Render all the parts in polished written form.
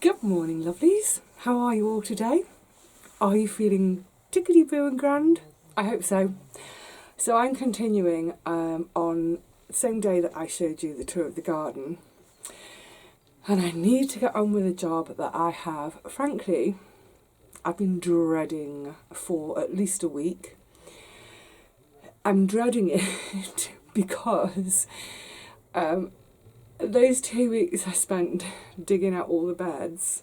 Good morning, lovelies. How are you all today? Are you feeling tickety-boo and grand? I hope so. So I'm continuing on the same day that I showed you the tour of the garden. And I need to get on with a job that I have, frankly, I've been dreading for at least a week. I'm dreading it because those 2 weeks I spent digging out all the beds,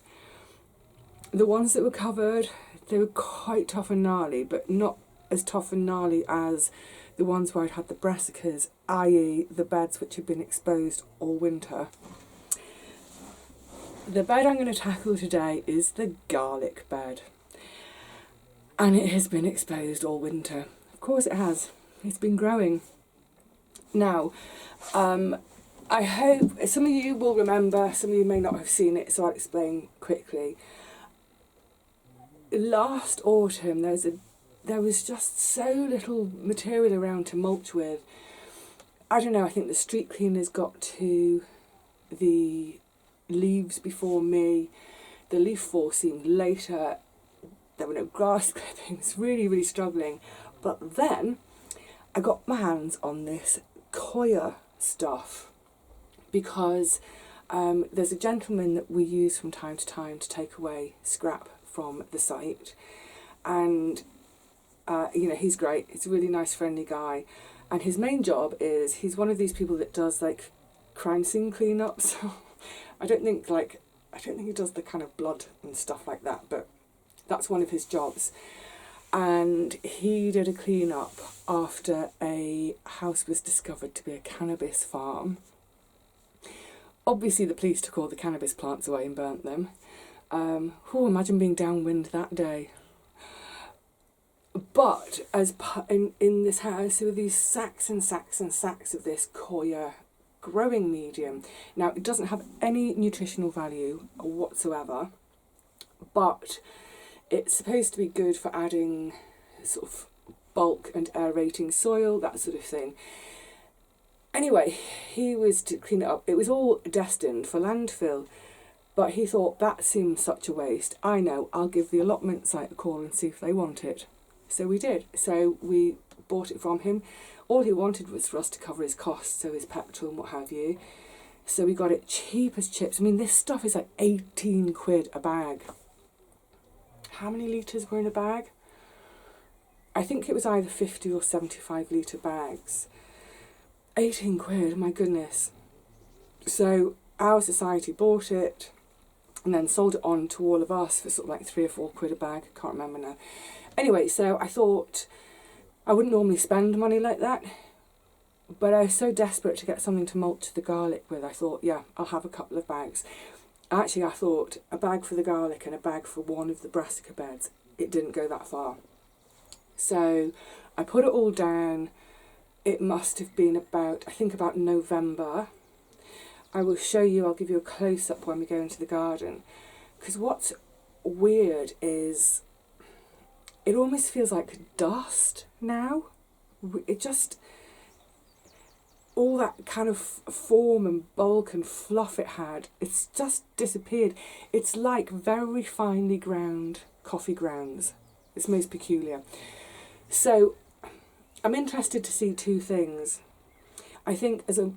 the ones that were covered, they were quite tough and gnarly, but not as tough and gnarly as the ones where I'd had the brassicas, i.e. the beds which had been exposed all winter. The bed I'm going to tackle today is the garlic bed, and it has been exposed all winter. Of course it has. It's been growing. Now, I hope some of you will remember, some of you may not have seen it, so I'll explain quickly. Last autumn there was just so little material around to mulch with. I don't know, I think the street cleaners got to the leaves before me. The leaf fall seemed later. There were no grass clippings, really struggling. But then I got my hands on this coir stuff because there's a gentleman that we use from time to time to take away scrap from the site, and he's great. He's a really nice, friendly guy, and his main job is he's one of these people that does like crime scene cleanups. I don't think he does the kind of blood and stuff like that, but that's one of his jobs. And he did a clean-up after a house was discovered to be a cannabis farm. Obviously the police took all the cannabis plants away and burnt them. Imagine being downwind that day. But in this house there were these sacks and sacks and sacks of this coir growing medium. Now it doesn't have any nutritional value whatsoever, but it's supposed to be good for adding sort of bulk and aerating soil, that sort of thing. Anyway, he was to clean it up. It was all destined for landfill, but he thought that seemed such a waste. I know, I'll give the allotment site a call and see if they want it. So we did. So we bought it from him. All he wanted was for us to cover his costs, so his petrol and what have you. So we got it cheap as chips. I mean, this stuff is like 18 quid a bag. How many litres were in a bag? I think it was either 50 or 75 litre bags. 18 quid, my goodness. So our society bought it and then sold it on to all of us for sort of like 3 or 4 quid a bag. I can't remember now. Anyway, so I thought I wouldn't normally spend money like that, but I was so desperate to get something to mulch the garlic with, I thought, yeah, I'll have a couple of bags. Actually, I thought a bag for the garlic and a bag for one of the brassica beds. It didn't go that far. So I put it all down. It must have been about November. I will show you, I'll give you a close-up when we go into the garden. Because what's weird is it almost feels like dust now. It just, all that kind of form and bulk and fluff it had, it's just disappeared. It's like very finely ground coffee grounds. It's most peculiar. So I'm interested to see two things. I think I've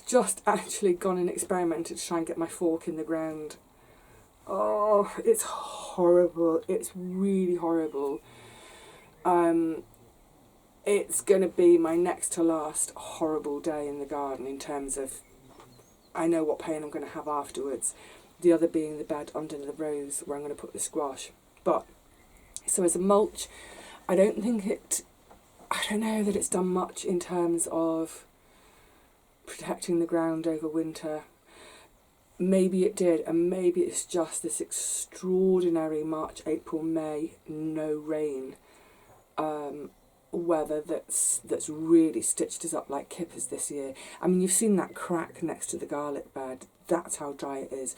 just actually gone and experimented to try and get my fork in the ground. Oh, it's horrible. It's really horrible. It's going to be my next to last horrible day in the garden in terms of I know what pain I'm going to have afterwards. The other being the bed under the rose where I'm going to put the squash. But, so as a mulch, I don't know that it's done much in terms of protecting the ground over winter. Maybe it did, and maybe it's just this extraordinary March, April, May, no rain weather that's really stitched us up like kippers this year. I mean, you've seen that crack next to the garlic bed. That's how dry it is.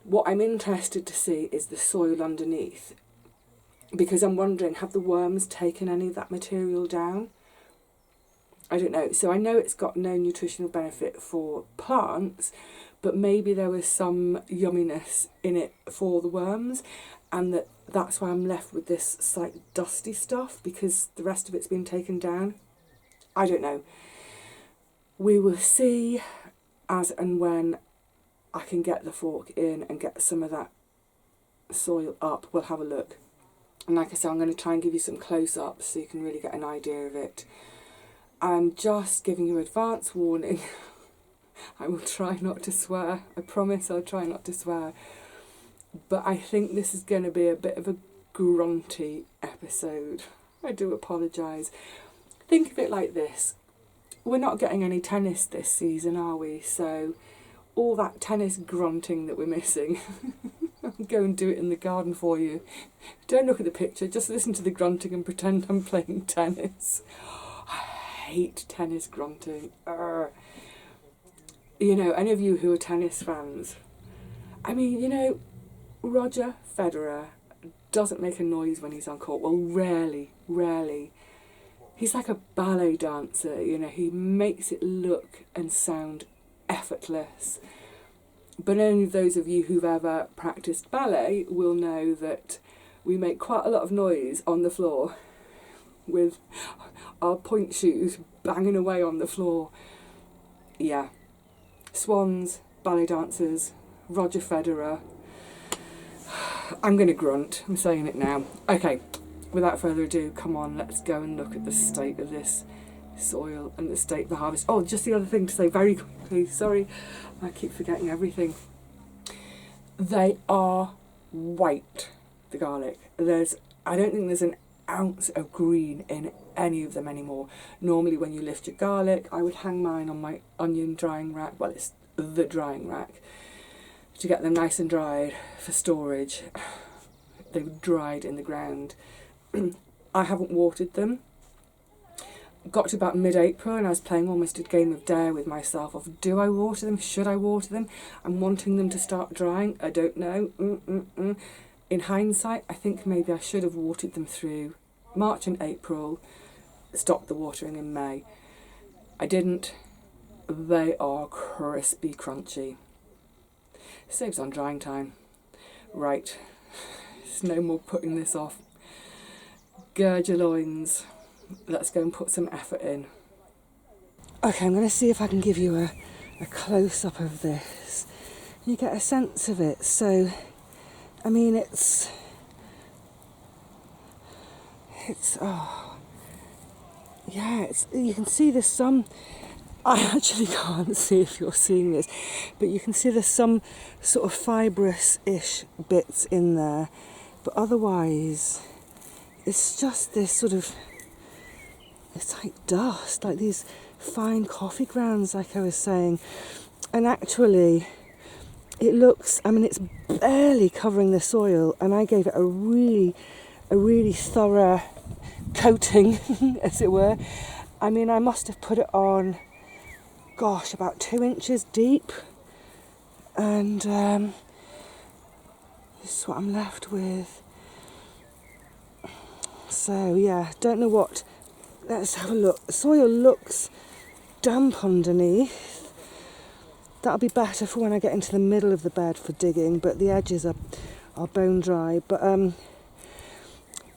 What I'm interested to see is the soil underneath, because I'm wondering, have the worms taken any of that material down? I don't know. So I know it's got no nutritional benefit for plants, but maybe there was some yumminess in it for the worms, and that's why I'm left with this slight dusty stuff, because the rest of it's been taken down. I don't know. We will see as and when I can get the fork in and get some of that soil up. We'll have a look. And like I said, I'm going to try and give you some close-ups so you can really get an idea of it. I'm just giving you advance warning. I will try not to swear. I promise I'll try not to swear. But I think this is going to be a bit of a grunty episode. I do apologise. Think of it like this. We're not getting any tennis this season, are we? So all that tennis grunting that we're missing, I'll go and do it in the garden for you. Don't look at the picture, just listen to the grunting and pretend I'm playing tennis. I hate tennis grunting. You know, any of you who are tennis fans, I mean, you know, Roger Federer doesn't make a noise when he's on court. Well, rarely. He's like a ballet dancer, you know, he makes it look and sound effortless. But only those of you who've ever practiced ballet will know that we make quite a lot of noise on the floor with our point shoes banging away on the floor. Yeah. Swans, ballet dancers, Roger Federer. I'm going to grunt, I'm saying it now. Okay, without further ado, come on, let's go and look at the state of this soil and the state of the harvest. Oh, just the other thing to say very quickly, sorry, I keep forgetting everything. They are white, the garlic. I don't think there's an ounce of green in any of them anymore. Normally when you lift your garlic, I would hang mine on my onion drying rack, well, it's the drying rack, to get them nice and dried for storage. They were dried in the ground. I haven't watered them. Got to about mid-April and I was playing almost a game of dare with myself of, do I water them? Should I water them? I'm wanting them to start drying. I don't know. In hindsight, I think maybe I should have watered them through March and April, stopped the watering in May. I didn't. They are crispy, crunchy. Saves on drying time. Right, there's no more putting this off. Gird your loins. Let's go and put some effort in. Okay, I'm going to see if I can give you a close-up of this. You get a sense of it. So, I mean, it's you can see there's some, I actually can't see if you're seeing this, but you can see there's some sort of fibrous-ish bits in there, but otherwise it's just this sort of, it's like dust, like these fine coffee grounds, like I was saying. And actually, it looks, I mean, it's barely covering the soil, and I gave it a really thorough coating, as it were. I mean, I must have put it on, gosh, about 2 inches deep. And this is what I'm left with. So, yeah, don't know what. Let's have a look. The soil looks damp underneath. That'll be better for when I get into the middle of the bed for digging, but the edges are bone dry. But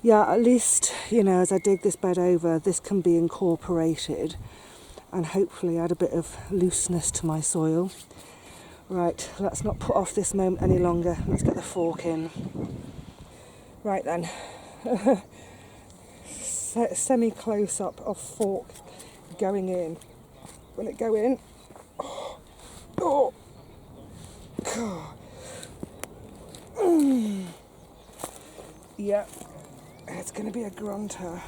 yeah, at least, you know, as I dig this bed over, this can be incorporated and hopefully add a bit of looseness to my soil. Right, let's not put off this moment any longer. Let's get the fork in. Right then. Semi-close-up of fork going in. Will it go in? Oh. Oh. Yeah, it's going to be a grunter.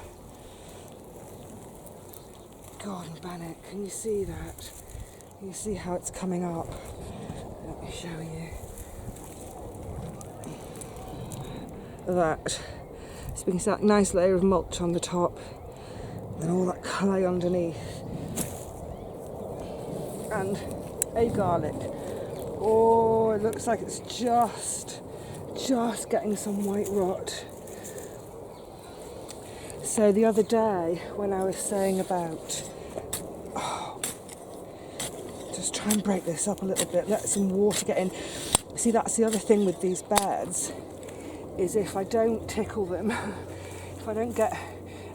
God, Bannock, can you see that? Can you see how it's coming up? Let me show you. That. So we can see that nice layer of mulch on the top, and all that clay underneath. And a garlic. Oh, it looks like it's just getting some white rot. So the other day when I was saying about Just try and break this up a little bit, let some water get in. See, that's the other thing with these beds, is if I don't tickle them, if I don't get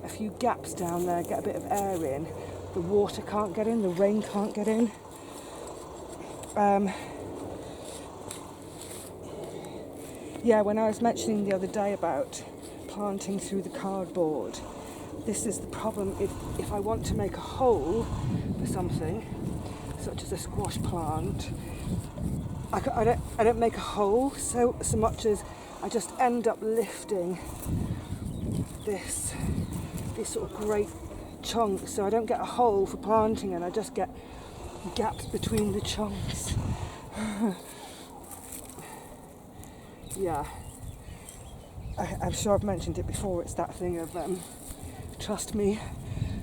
a few gaps down there, get a bit of air in, the water can't get in, the rain can't get in. Yeah, when I was mentioning the other day about planting through the cardboard, this is the problem. If I want to make a hole for something, such as a squash plant, I don't make a hole so much as I just end up lifting these sort of great chunks, so I don't get a hole for planting, and I just get gaps between the chunks. Yeah, I'm sure I've mentioned it before. It's that thing of trust me,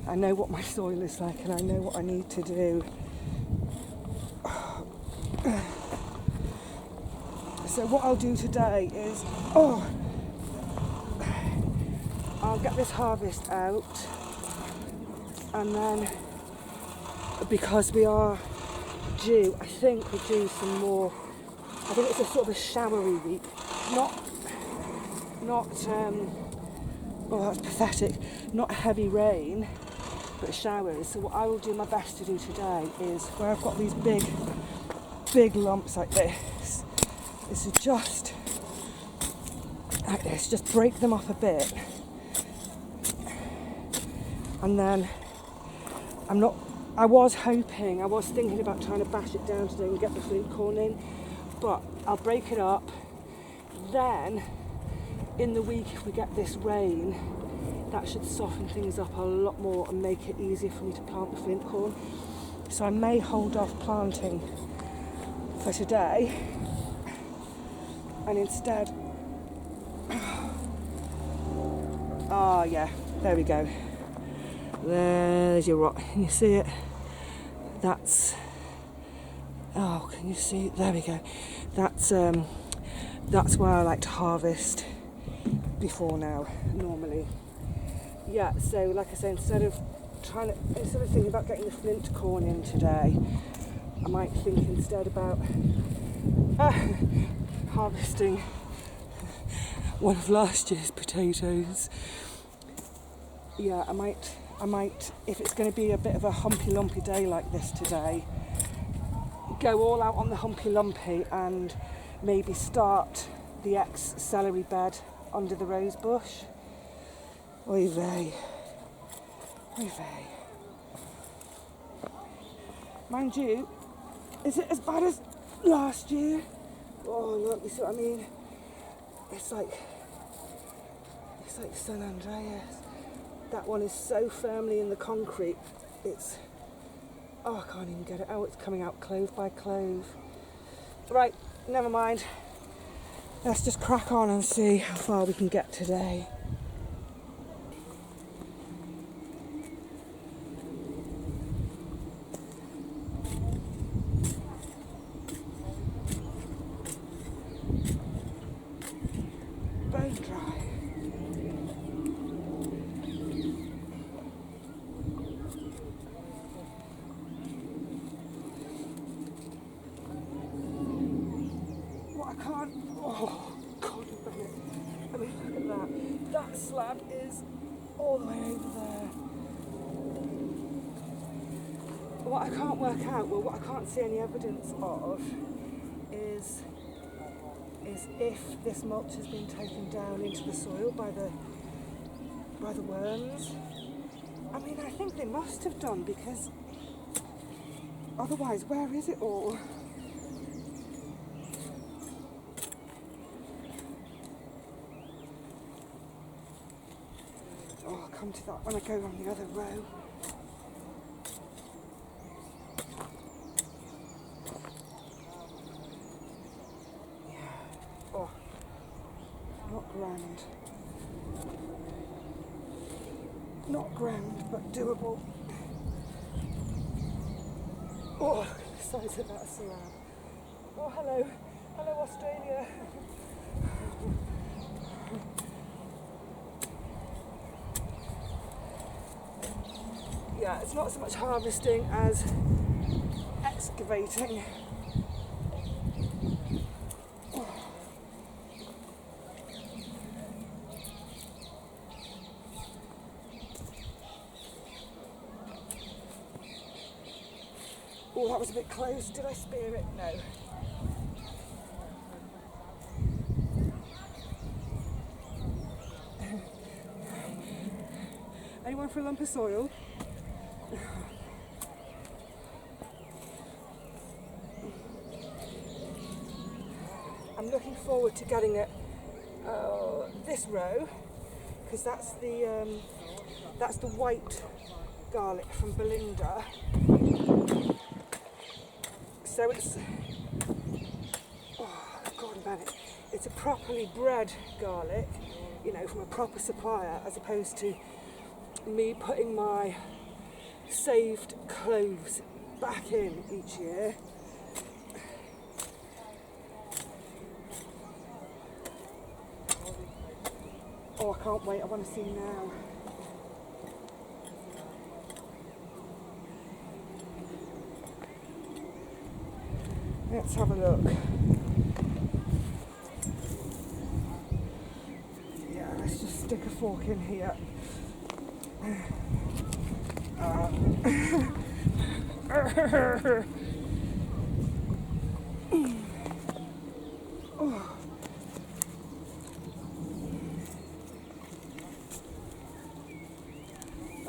I know what my soil is like and I know what I need to do. So what I'll do today is, I'll get this harvest out, and then, because we are due, I think we're due some more, I think it's a sort of a showery week, not that's pathetic, not heavy rain, but showers. So what I will do my best to do today is, where I've got these big lumps like this, is to just, like this, just break them up a bit. And then I was thinking about trying to bash it down today and get the Flint Corn in, but I'll break it up. Then, in the week, if we get this rain, that should soften things up a lot more and make it easier for me to plant the Flint Corn. So I may hold off planting for today, and instead, yeah, there we go. There's your rock. Can you see it? That's, can you see it? There we go. That's where I like to harvest before now, normally. Yeah, so like I say, instead of thinking about getting the Flint Corn in today, I might think instead about harvesting one of last year's potatoes. Yeah, I might, if it's going to be a bit of a humpy lumpy day like this today, go all out on the humpy lumpy and maybe start the ex-celery bed under the rose bush. Oy vey. Oy vey. Mind you, is it as bad as last year? Oh look, you see what I mean? It's like San Andreas. That one is so firmly in the concrete, I can't even get it out. It's coming out clove by clove. Right, never mind. Let's just crack on and see how far we can get today. Bone dry. Oh, God, I mean, look at that. That slab is all the way over there. What I can't work out, what I can't see any evidence of, is if this mulch has been taken down into the soil by the worms. I mean, I think they must have done, because otherwise, where is it all? I'll come to that when I go on the other row. Yeah. Oh, not grand. Not grand, but doable. Oh, look at the size of that slab. Oh, hello. Hello, Australia. Yeah, it's not so much harvesting as excavating. Oh, that was a bit close. Did I spear it? No. Anyone for a lump of soil? I'm looking forward to getting it this row, because that's the white garlic from Belinda. So it's, oh God, man, it's a properly bred garlic, you know, from a proper supplier, as opposed to me putting my saved cloves back in each year. Oh, I can't wait, I want to see now. Let's have a look. Yeah, let's just stick a fork in here.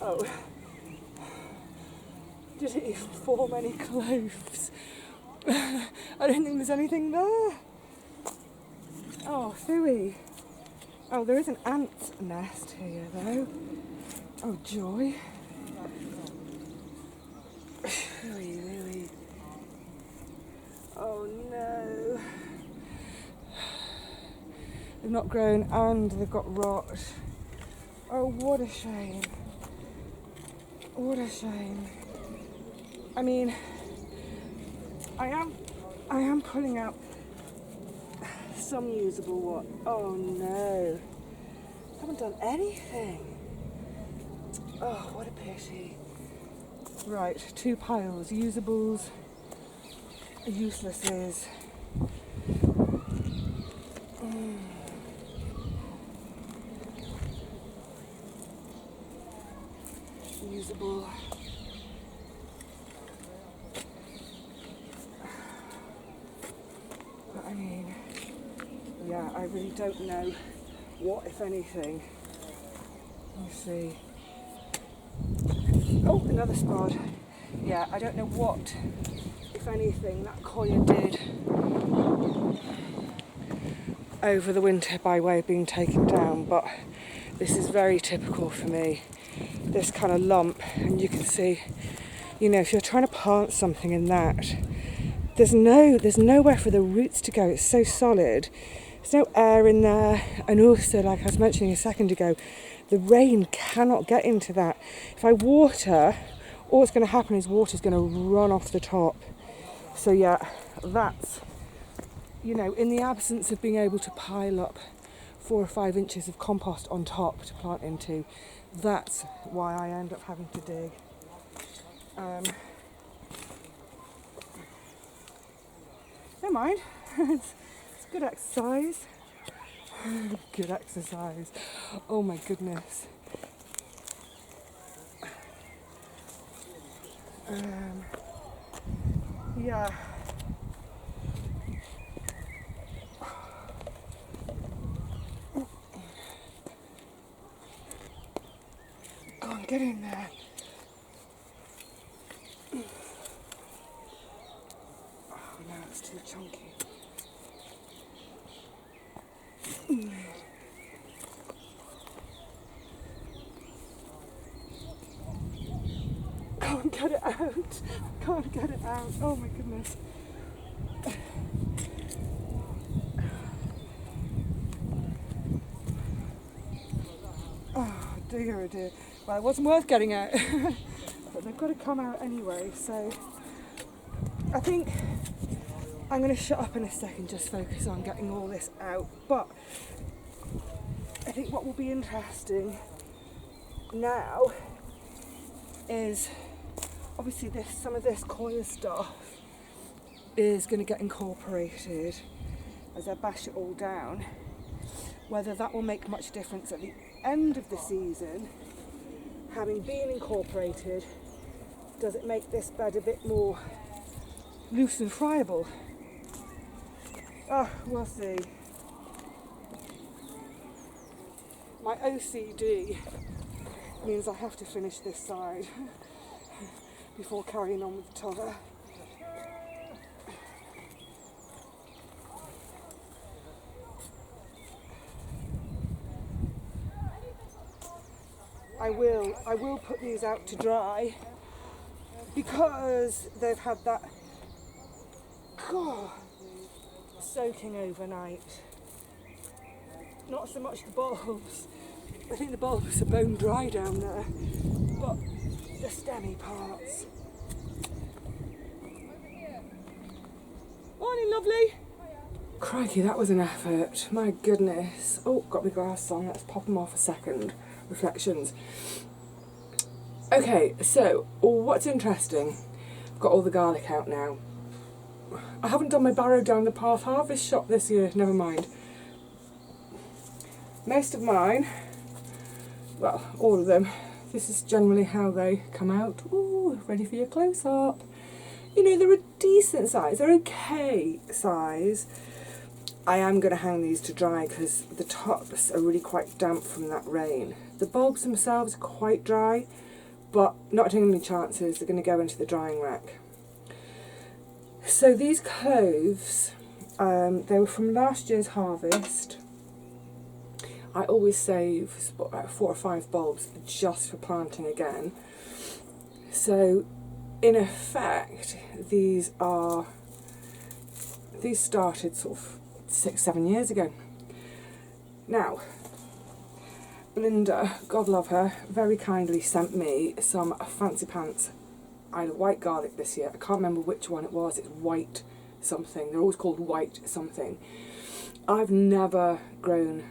Oh, did it even form any cloves? I don't think there's anything there. Oh, phooey. Oh, there is an ant's nest here though. Oh, joy. Phooey, phooey. Oh no. They've not grown and they've got rot. Oh, what a shame. What a shame. I mean, I am pulling out some usable what? Oh no. I haven't done anything. Oh, what a pity. Right, 2 piles. Usables, uselesses. Usable. But I mean, yeah, I really don't know what, if anything. Let me see. Oh, another spot. Yeah, I don't know what, if anything, that coir did over the winter by way of being taken down, but this is very typical for me. This kind of lump, and you can see, you know, if you're trying to plant something in that, there's nowhere for the roots to go. It's so solid. There's no air in there, and also, like I was mentioning a second ago, the rain cannot get into that. If I water, all that's going to happen is water's going to run off the top. So yeah, that's, you know, in the absence of being able to pile up 4 or 5 inches of compost on top to plant into, that's why I end up having to dig. Never mind, it's good exercise. Good exercise. Oh my goodness. Yeah. Go on, get in there. Oh no, it's too chunky. Can't get it out. Can't get it out. Oh my goodness. Oh dear, oh dear. Well, it wasn't worth getting out. But they've got to come out anyway, so I think I'm going to shut up in a second, just focus on getting all this out. But I think what will be interesting now is obviously some of this coir stuff is going to get incorporated as I bash it all down. Whether that will make much difference at the end of the season, having been incorporated, does it make this bed a bit more loose and friable? Oh, we'll see. My OCD means I have to finish this side before carrying on with the t'other. I will put these out to dry because they've had that soaking overnight. Not so much the bulbs. I think the bulbs are bone dry down there, but the stemmy parts. Morning, lovely. Crikey, that was an effort. My goodness. Oh, got my glasses on. Let's pop them off a second. Reflections. Okay, so what's interesting? I've got all the garlic out now. I haven't done my barrow down the path harvest shop this year. Never mind. Most of mine, well, all of them, this is generally how they come out. Ooh, ready for your close-up. You know, they're a decent size, they're okay size. I am going to hang these to dry because the tops are really quite damp from that rain. The bulbs themselves are quite dry, but not taking any chances, they're going to go into the drying rack. So these cloves, they were from last year's harvest. I always save about 4 or 5 bulbs just for planting again. So in effect, these started sort of 6-7 years ago. Now, Belinda, God love her, very kindly sent me some fancy pants either white garlic this year. I can't remember which one it was. It's white something. They're always called white something. I've never grown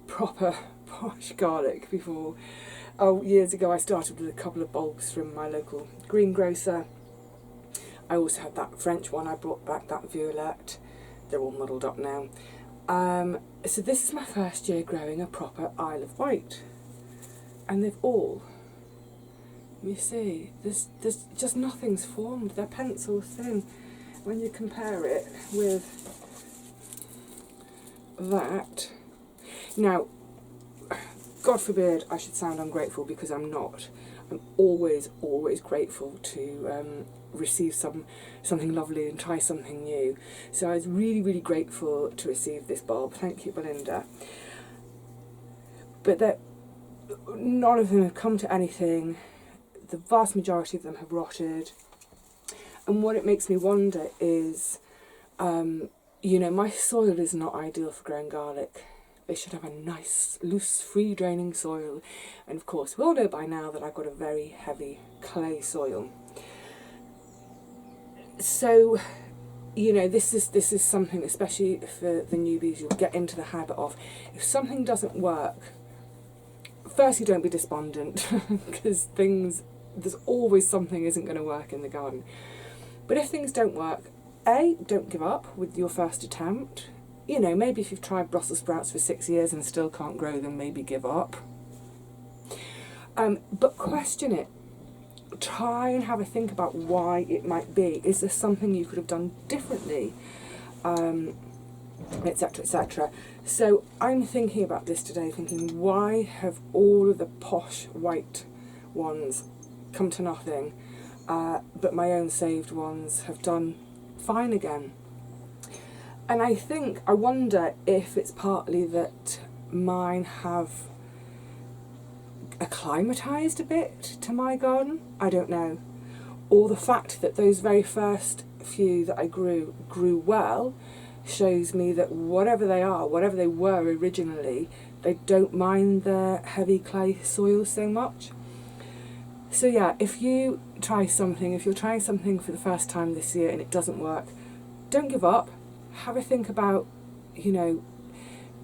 proper posh garlic before. Oh, years ago I started with a couple of bulbs from my local greengrocer. I also had that French one. I brought back that violette. They're all muddled up now. So this is my first year growing a proper Isle of Wight, and they've all, you see, there's just nothing's formed. They're pencil thin when you compare it with that. Now, God forbid I should sound ungrateful, because I'm not. I'm always grateful to receive something lovely and try something new. So I was really grateful to receive this bulb. Thank you, Belinda. But none of them have come to anything. The vast majority of them have rotted. And what it makes me wonder is, you know, my soil is not ideal for growing garlic. They should have a nice, loose, free draining soil. And of course, we all know by now that I've got a very heavy clay soil. So, you know, this is something, especially for the newbies, you'll get into the habit of, if something doesn't work, firstly, don't be despondent, because there's always something isn't going to work in the garden. But if things don't work, don't give up with your first attempt. You know, maybe if you've tried Brussels sprouts for 6 years and still can't grow them, maybe give up. But question it. Try and have a think about why it might be. Is there something you could have done differently? Etc, etc. So I'm thinking about this today, thinking, why have all of the posh white ones come to nothing, but my own saved ones have done fine again? And I wonder if it's partly that mine have acclimatised a bit to my garden, I don't know. Or the fact that those very first few that I grew well shows me that whatever they are, whatever they were originally, they don't mind their heavy clay soil so much. So yeah, if you're trying something for the first time this year and it doesn't work, don't give up. Have a think about, you know,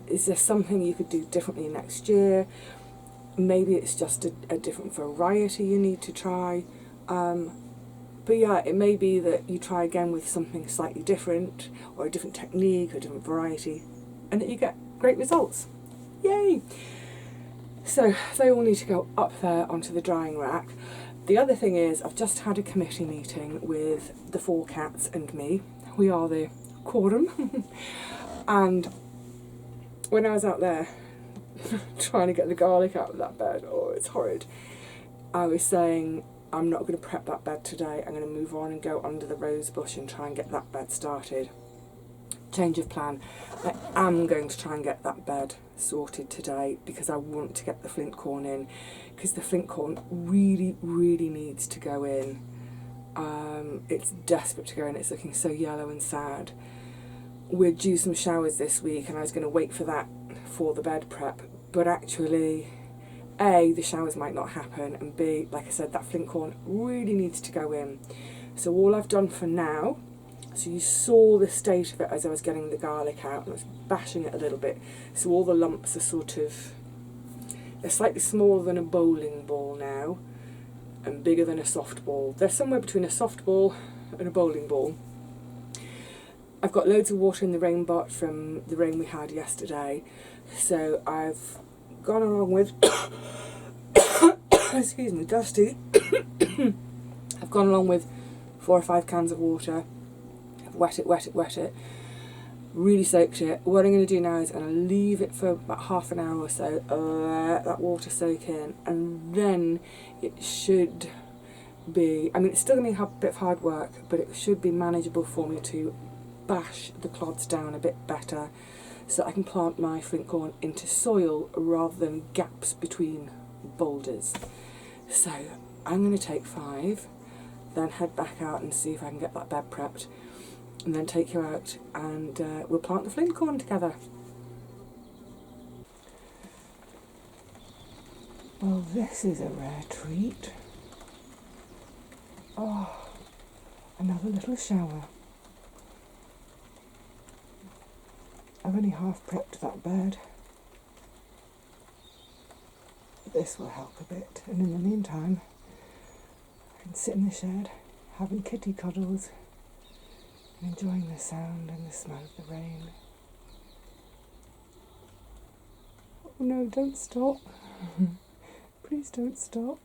is there something you could do differently next year? Maybe it's just a different variety you need to try. But But yeah, it may be that you try again with something slightly different, or a different technique, or a different variety, and that you get great results. Yay! So they all need to go up there onto the drying rack. The other thing is, I've just had a committee meeting with the 4 cats and me. We are the quorum. And when I was out there trying to get the garlic out of that bed, oh, it's horrid, I was saying, I'm not going to prep that bed today. I'm going to move on and go under the rose bush and try and get that bed started. Change of plan. I am going to try and get that bed sorted today because I want to get the flint corn in, because the flint corn really, really needs to go in. It's desperate to go in. It's looking so yellow and sad. We're due some showers this week, and I was going to wait for that for the bed prep, but actually, A, the showers might not happen, and B, like I said, that flint corn really needs to go in. So all I've done for now, so you saw the state of it as I was getting the garlic out, and I was bashing it a little bit, so all the lumps are sort of, they're slightly smaller than a bowling ball now, and bigger than a softball. They're somewhere between a softball and a bowling ball. I've got loads of water in the rain pot from the rain we had yesterday, so I've gone along with excuse me, dusty. I've gone along with 4 or 5 cans of water. I've wet it, really soaked it. What I'm going to do now is I'm going to leave it for about half an hour or so, let that water soak in, and then it should be, I mean, it's still going to be a bit of hard work, but it should be manageable for me to bash the clods down a bit better, so that I can plant my flint corn into soil rather than gaps between boulders. So I'm going to take 5, then head back out and see if I can get that bed prepped, and then take you out and we'll plant the flint corn together. Well, this is a rare treat. Oh, another little shower. I've only half prepped that bed. This will help a bit, and in the meantime I can sit in the shed having kitty cuddles and enjoying the sound and the smell of the rain. Oh no, don't stop. Please don't stop.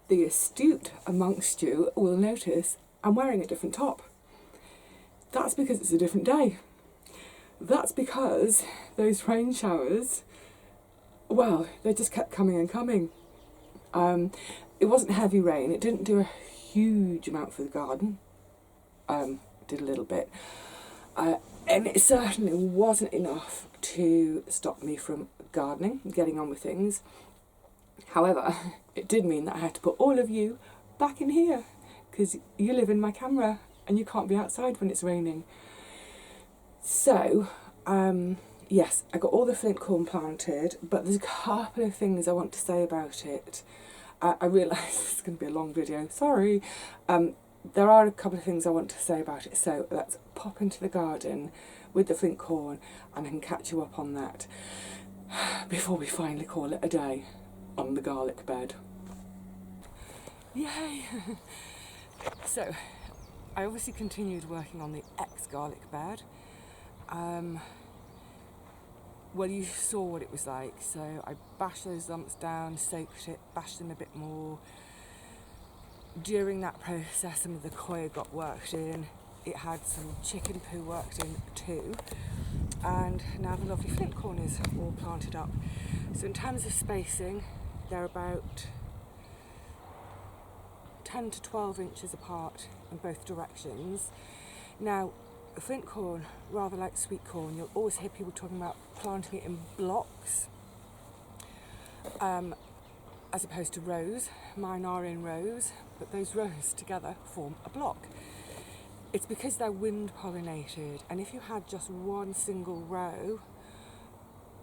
The astute amongst you will notice I'm wearing a different top. That's because it's a different day. That's because those rain showers, well, they just kept coming and coming. It wasn't heavy rain. It didn't do a huge amount for the garden. Did a little bit. And it certainly wasn't enough to stop me from gardening, getting on with things. However, it did mean that I had to put all of you back in here, because you live in my camera and you can't be outside when it's raining. So, yes, I got all the flint corn planted, but there's a couple of things I want to say about it. I realise this is going to be a long video, sorry. There are a couple of things I want to say about it, so let's pop into the garden with the flint corn and I can catch you up on that before we finally call it a day on the garlic bed. Yay! So, I obviously continued working on the ex-garlic bed. Well, you saw what it was like, so I bashed those lumps down, soaked it, bashed them a bit more. During that process, some of the coir got worked in. It had some chicken poo worked in too. And now the lovely flint corn is all planted up. So in terms of spacing, They're about 10 to 12 inches apart in both directions. Now, flint corn, rather like sweet corn, you'll always hear people talking about planting it in blocks as opposed to rows. Mine are in rows, but those rows together form a block. It's because they're wind pollinated, and if you had just one single row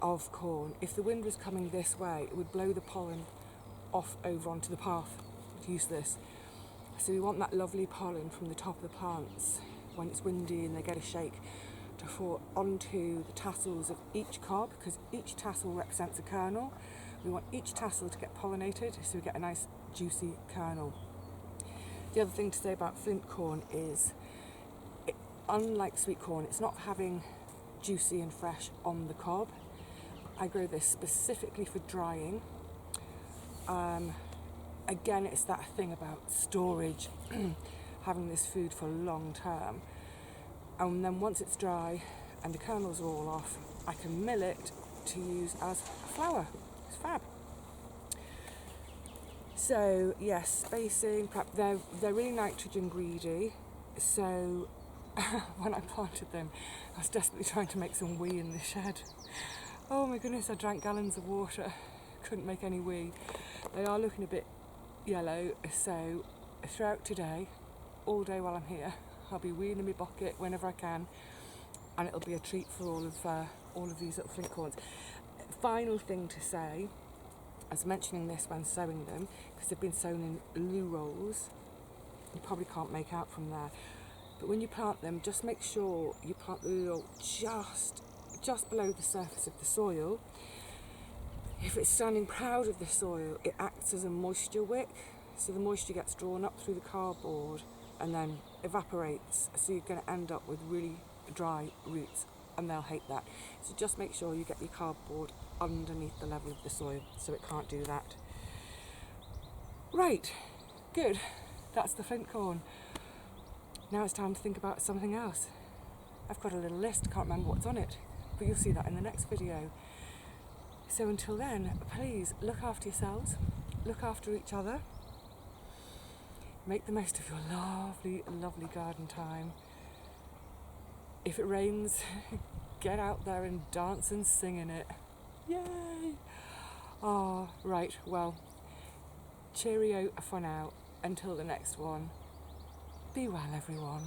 of corn, if the wind was coming this way, it would blow the pollen off over onto the path. It's useless. So we want that lovely pollen from the top of the plants when it's windy and they get a shake to fall onto the tassels of each cob, because each tassel represents a kernel. We want each tassel to get pollinated so we get a nice juicy kernel. The other thing to say about flint corn is, unlike sweet corn, it's not having juicy and fresh on the cob. I grow this specifically for drying. Again, it's that thing about storage, having this food for long term. And then once it's dry and the kernels are all off, I can mill it to use as flour. It's fab. So yes, spacing, prep, they're really nitrogen greedy. So when I planted them, I was desperately trying to make some wee in the shed. Oh my goodness, I drank gallons of water, couldn't make any wee. They are looking a bit yellow, so throughout today, all day while I'm here, I'll be weeing in my bucket whenever I can, and it'll be a treat for all of these little flint corns. Final thing to say, I was mentioning this when sowing them, because they've been sown in loo rolls. You probably can't make out from there, but when you plant them, just make sure you plant the loo roll just below the surface of the soil. If it's standing proud of the soil, it acts as a moisture wick, so the moisture gets drawn up through the cardboard and then evaporates, so you're going to end up with really dry roots, and they'll hate that. So just make sure you get your cardboard underneath the level of the soil so it can't do that. Right, good, that's the flint corn. Now it's time to think about something else. I've got a little list, can't remember what's on it, but you'll see that in the next video. So until then, please look after yourselves, look after each other, make the most of your lovely, lovely garden time. If it rains, get out there and dance and sing in it. Yay! Oh, right, well, cheerio for now. Until the next one, be well everyone.